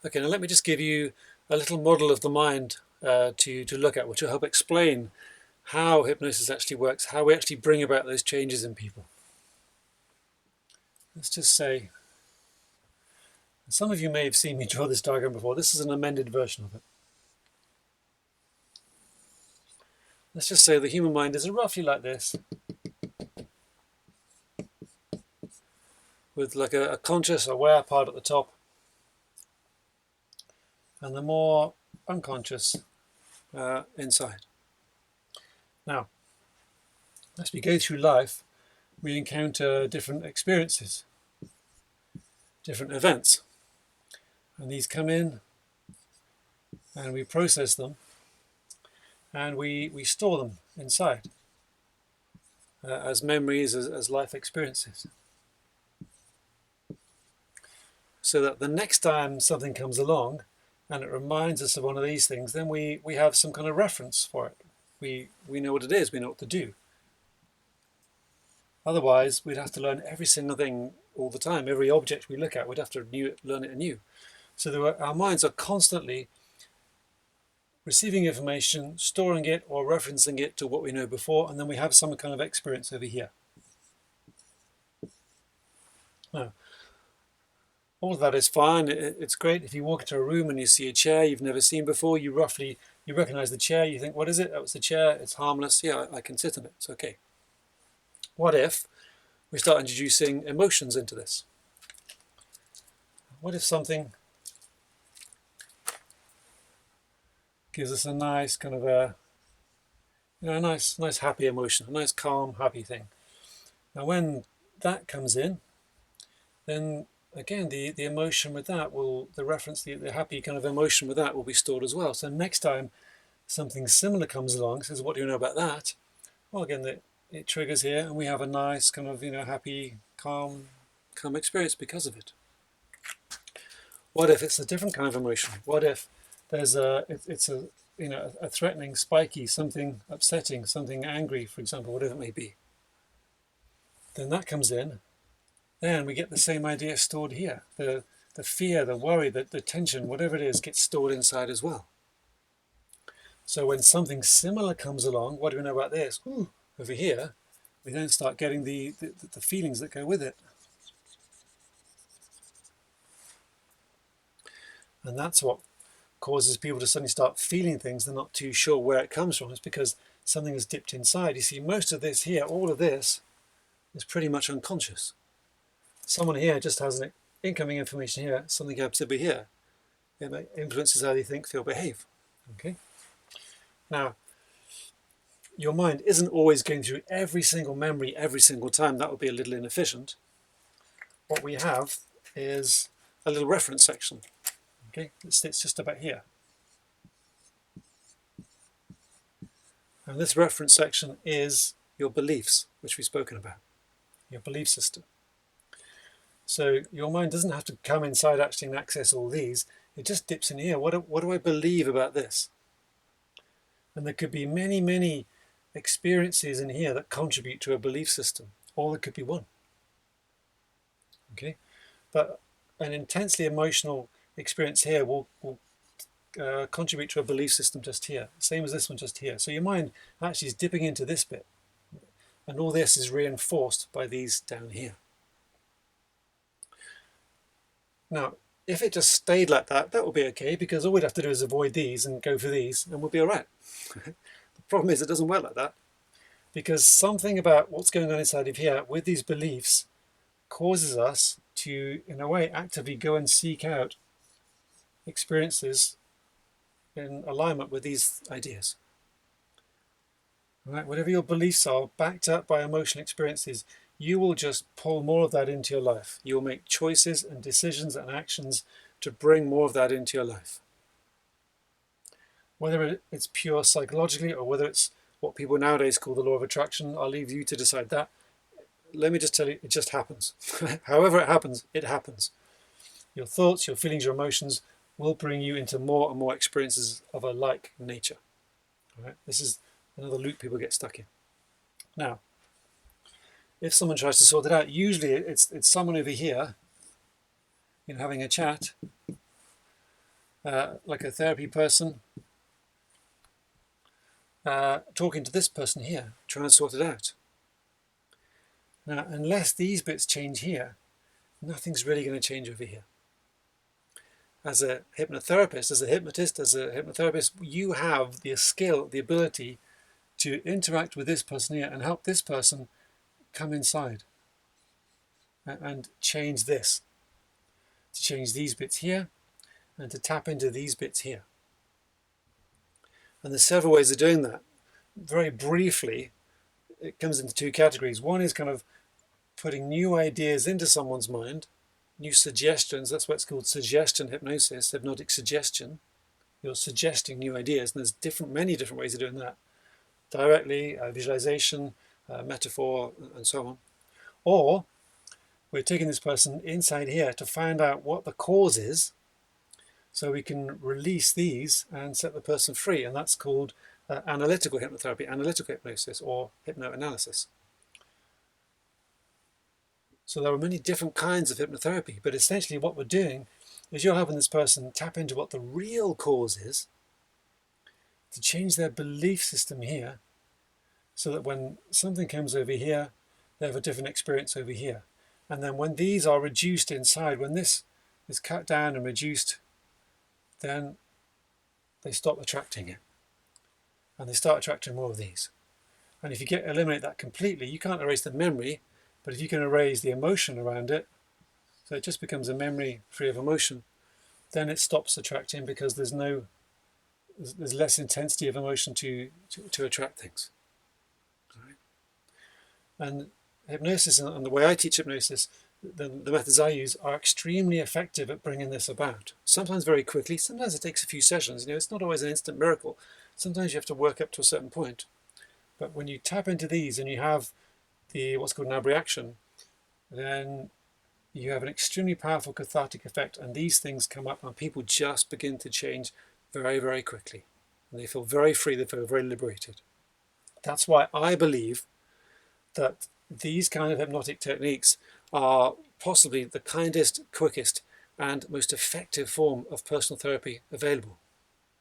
Okay, now let me just give you a little model of the mind to look at, which will help explain how hypnosis actually works, how we actually bring about those changes in people. Let's just say, some of you may have seen me draw this diagram before. This is an amended version of it. Let's just say the human mind is roughly like this, with like a conscious, aware part at the top, and the more unconscious inside. Now, as we go through life, we encounter different experiences, different events, and these come in and we process them and we store them inside as memories, as life experiences, so that the next time something comes along and it reminds us of one of these things, then we have some kind of reference for it. We know what it is, we know what to do. Otherwise, we'd have to learn every single thing all the time. Every object we look at, we'd have to learn it anew. So our minds are constantly receiving information, storing it or referencing it to what we know before, and then we have some kind of experience over here. Now, all of that is fine. It's great. If you walk into a room and you see a chair you've never seen before, you recognize the chair, you think, what is it? Oh, it's a chair, it's harmless. Yeah, I can sit in it, it's okay. What if we start introducing emotions into this? What if something gives us a nice kind of a nice happy emotion, a nice calm happy thing? Now when that comes in, then again the emotion with that the happy kind of emotion with that will be stored as well. So next time something similar comes along, says, what do you know about that? Well, again, it triggers here and we have a nice kind of happy calm experience because of it. What if it's a different kind of emotion? What if there's it's a threatening, spiky, something upsetting, something angry, for example, whatever it may be? Then that comes in, then we get the same idea stored here. The fear, the worry, the tension, whatever it is, gets stored inside as well. So when something similar comes along, what do we know about this? Ooh, over here, we then start getting the feelings that go with it. And that's what causes people to suddenly start feeling things they're not too sure where it comes from. It's because something has dipped inside. You see, most of this here, all of this, is pretty much unconscious. Someone here just has an incoming information here, something happens over here. It influences how they think, feel, behave. Okay. Now, your mind isn't always going through every single memory every single time. That would be a little inefficient. What we have is a little reference section. Okay, it sits just about here. And this reference section is your beliefs, which we've spoken about, your belief system. So your mind doesn't have to come inside actually and access all these. It just dips in here. What do I believe about this? And there could be many, many experiences in here that contribute to a belief system, or there could be one. Okay, but an intensely emotional experience here will contribute to a belief system just here, same as this one just here. So your mind actually is dipping into this bit, and all this is reinforced by these down here. Now, if it just stayed like that, that would be okay, because all we'd have to do is avoid these and go for these, and we'll be all right. The problem is it doesn't work like that, because something about what's going on inside of here with these beliefs causes us to, in a way, actively go and seek out experiences in alignment with these ideas. Right? Whatever your beliefs are, backed up by emotional experiences, you will just pull more of that into your life. You will make choices and decisions and actions to bring more of that into your life. Whether it's pure psychologically or whether it's what people nowadays call the law of attraction, I'll leave you to decide that. Let me just tell you, it just happens. However it happens, it happens. Your thoughts, your feelings, your emotions will bring you into more and more experiences of a like nature. All right? This is another loop people get stuck in. Now, if someone tries to sort it out, usually it's someone over here, having a chat, like a therapy person, talking to this person here, trying to sort it out. Now, unless these bits change here, nothing's really going to change over here. As a hypnotherapist, as a hypnotist, as a hypnotherapist, you have the skill, the ability to interact with this person here and help this person come inside and change this, to change these bits here and to tap into these bits here. And there's several ways of doing that. Very briefly, it comes into two categories. One is kind of putting new ideas into someone's mind, new suggestions. That's why it's called suggestion hypnosis, hypnotic suggestion. You're suggesting new ideas, and there's many different ways of doing that. Directly, visualization, metaphor, and so on. Or we're taking this person inside here to find out what the cause is, so we can release these and set the person free, and that's called analytical hypnotherapy, analytical hypnosis, or hypno-analysis. So there are many different kinds of hypnotherapy, but essentially what we're doing is you're helping this person tap into what the real cause is, to change their belief system here, so that when something comes over here, they have a different experience over here. And then when these are reduced inside, when this is cut down and reduced, then they stop attracting it. And they start attracting more of these. And if you eliminate that completely, you can't erase the memory, but if you can erase the emotion around it, so it just becomes a memory free of emotion, then it stops attracting, because there's less intensity of emotion to attract things. All right? And hypnosis, and the way I teach hypnosis, the methods I use are extremely effective at bringing this about. Sometimes very quickly, sometimes it takes a few sessions. It's not always an instant miracle. Sometimes you have to work up to a certain point. But when you tap into these and you have what's called an abreaction, then you have an extremely powerful cathartic effect, and these things come up and people just begin to change very, very quickly. And they feel very free, they feel very liberated. That's why I believe that these kind of hypnotic techniques are possibly the kindest, quickest, and most effective form of personal therapy available.